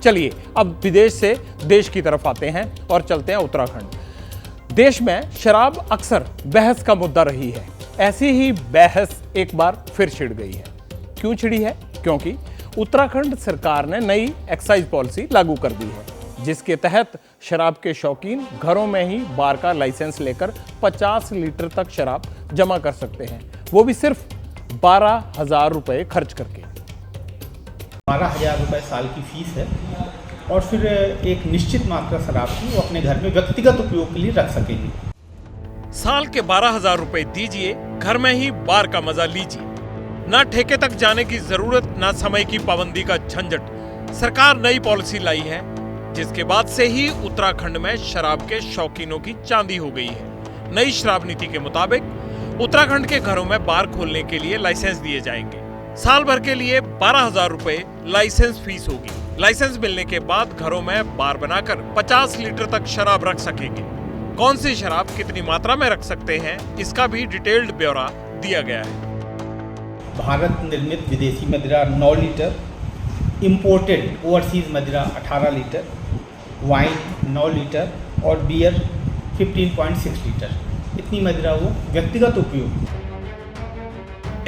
चलिए अब विदेश से देश की तरफ आते हैं और चलते हैं उत्तराखंड। देश में शराब अक्सर बहस का मुद्दा रही है। ऐसी ही बहस एक बार फिर छिड़ गई है। क्यों छिड़ी है? क्योंकि उत्तराखंड सरकार ने नई एक्साइज पॉलिसी लागू कर दी है, जिसके तहत शराब के शौकीन घरों में ही बार का लाइसेंस लेकर 50 लीटर तक शराब जमा कर सकते हैं, वो भी सिर्फ 12,000 रुपए खर्च करके। 12,000 रुपये साल की फीस है और फिर एक निश्चित मात्रा शराब की वो अपने घर में व्यक्तिगत उपयोग के लिए रख सकेंगे। साल के 12,000 रुपए दीजिए, घर में ही बार का मजा लीजिए। ना ठेके तक जाने की जरूरत, ना समय की पाबंदी का झंझट। सरकार नई पॉलिसी लाई है, जिसके बाद से ही उत्तराखंड में शराब के शौकीनों की चांदी हो गई है। नई शराब नीति के मुताबिक उत्तराखंड के घरों में बार खोलने के लिए लाइसेंस दिए जाएंगे। साल भर के लिए 12,000 रुपए लाइसेंस फीस होगी। लाइसेंस मिलने के बाद घरों में बार बनाकर 50 लीटर तक शराब रख सकेंगे। कौन सी शराब कितनी मात्रा में रख सकते हैं, इसका भी डिटेल्ड ब्यौरा दिया गया है। भारत निर्मित विदेशी मदिरा 9 लीटर, इंपोर्टेड ओवरसीज मदिरा 18 लीटर, वाइन 9 लीटर और बियर 15.6 लीटर। इतनी मदिरा वो व्यक्तिगत उपयोग।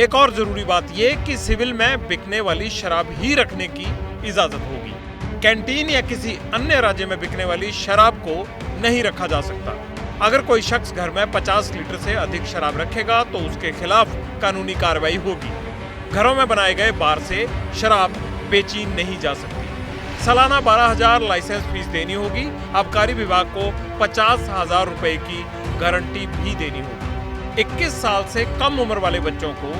एक और जरूरी बात यह कि सिविल में बिकने वाली शराब ही रखने की इजाजत होगी। कैंटीन या किसी अन्य राज्य में बिकने वाली शराब को नहीं रखा जा सकता। अगर कोई शख्स घर में 50 लीटर से अधिक शराब रखेगा तो उसके खिलाफ कानूनी कार्रवाई होगी। घरों में बनाए गए बार से शराब बेची नहीं जा सकती। सालाना 12,000 लाइसेंस फीस देनी होगी। आबकारी विभाग को 50,000 रुपए की गारंटी भी देनी होगी। 21 साल से कम उम्र वाले बच्चों को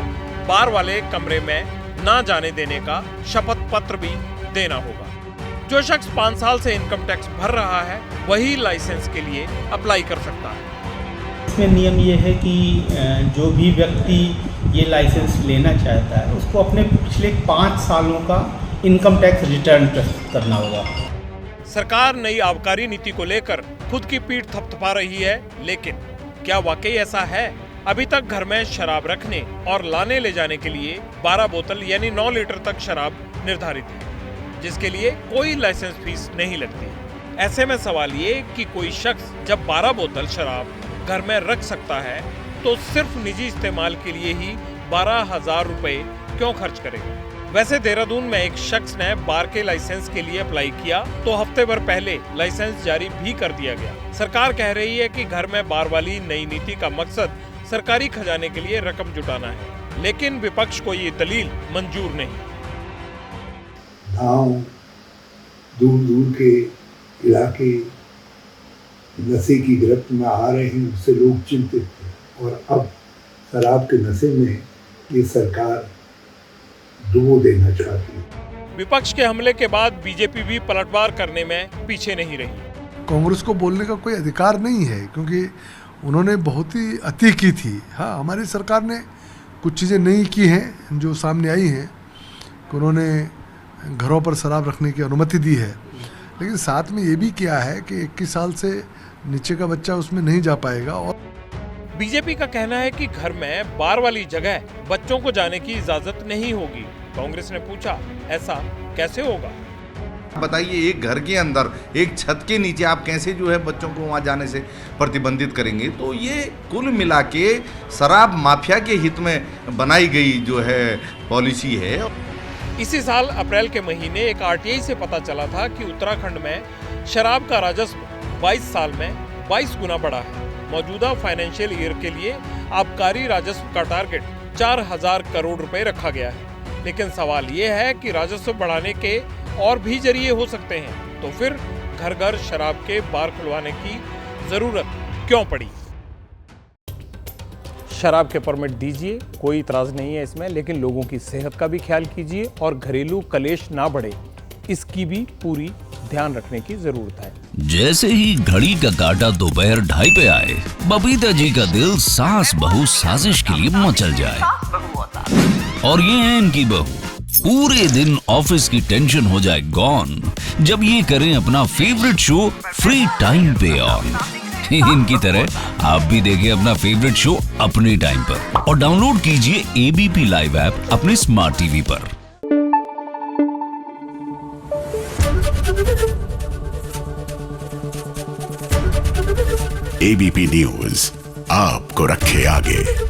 बार वाले कमरे में ना जाने देने का शपथ पत्र भी देना होगा। जो शख्स 5 साल से इनकम टैक्स भर रहा है वही लाइसेंस के लिए अप्लाई कर सकता है। इसमें नियम ये है कि जो भी व्यक्ति ये लाइसेंस लेना चाहता है उसको अपने पिछले 5 सालों का इनकम टैक्स रिटर्न करना होगा। सरकार नई आबकारी नीति को लेकर खुद की पीठ थपथपा रही है, लेकिन क्या वाकई ऐसा है? अभी तक घर में शराब रखने और लाने ले जाने के लिए 12 बोतल यानी 9 लीटर तक शराब निर्धारित है, जिसके लिए कोई लाइसेंस फीस नहीं लगती। ऐसे में सवाल ये कि कोई शख्स जब 12 बोतल शराब घर में रख सकता है तो सिर्फ निजी इस्तेमाल के लिए ही 12,000 रुपए क्यों खर्च करेगा? वैसे देहरादून में एक शख्स ने बार के लाइसेंस के लिए अप्लाई किया तो हफ्ते भर पहले लाइसेंस जारी भी कर दिया गया। सरकार कह रही है कि घर में बार वाली नई नीति का मकसद सरकारी खजाने के लिए रकम जुटाना है, लेकिन विपक्ष को ये दलील मंजूर नहीं। गाँव, दूर दूर के इलाके नशे की गिरफ्त में आ रहे हैं, उससे लोग चिंतित थे और अब शराब के नशे में ये सरकार डुबो देना चाहती है। विपक्ष के हमले के बाद बीजेपी भी पलटवार करने में पीछे नहीं रही। कांग्रेस को बोलने का कोई अधिकार नहीं है, क्योंकि उन्होंने बहुत ही अति की थी। हाँ, हमारी सरकार ने कुछ चीज़ें नहीं की हैं जो सामने आई हैं कि उन्होंने घरों पर शराब रखने की अनुमति दी है, लेकिन साथ में ये भी किया है कि 21 साल से नीचे का बच्चा उसमें नहीं जा पाएगा। और बीजेपी का कहना है कि घर में बार वाली जगह बच्चों को जाने की इजाजत नहीं होगी। कांग्रेस ने पूछा, ऐसा कैसे होगा? बताइए, एक घर के अंदर एक छत के नीचे आप कैसे जो है बच्चों को वहां जाने से प्रतिबंधित करेंगे? तो ये कुल मिला के शराब माफिया के हित में बनाई गई जो है पॉलिसी है। इसी साल अप्रैल के महीने एक आरटीआई से पता चला था कि उत्तराखंड में शराब का राजस्व 22 साल में 22 गुना बढ़ा है। मौजूदा फाइनेंशियल ईयर के लिए आबकारी राजस्व का टारगेट 4,000 करोड़ रुपए रखा गया है, लेकिन सवाल ये है कि राजस्व बढ़ाने के और भी जरिए हो सकते हैं, तो फिर घर घर शराब के बार खुलवाने की जरूरत क्यों पड़ी? शराब के परमिट दीजिए, कोई इतराज नहीं है इसमें, लेकिन लोगों की सेहत का भी ख्याल कीजिए और घरेलू कलेश ना बढ़े, इसकी भी पूरी ध्यान रखने की जरूरत है। जैसे ही घड़ी का काटा दोपहर 2:30 पे आए, बबीता जी का दिल सास बहू साजिश के लिए मचल जाए। और ये है इनकी बहू, पूरे दिन ऑफिस की टेंशन हो जाए गॉन जब ये करें अपना फेवरेट शो फ्री टाइम पे ऑन। इनकी तरह आप भी देखें अपना फेवरेट शो अपने टाइम पर और डाउनलोड कीजिए एबीपी लाइव ऐप अपने स्मार्ट टीवी पर। एबीपी न्यूज आपको रखे आगे।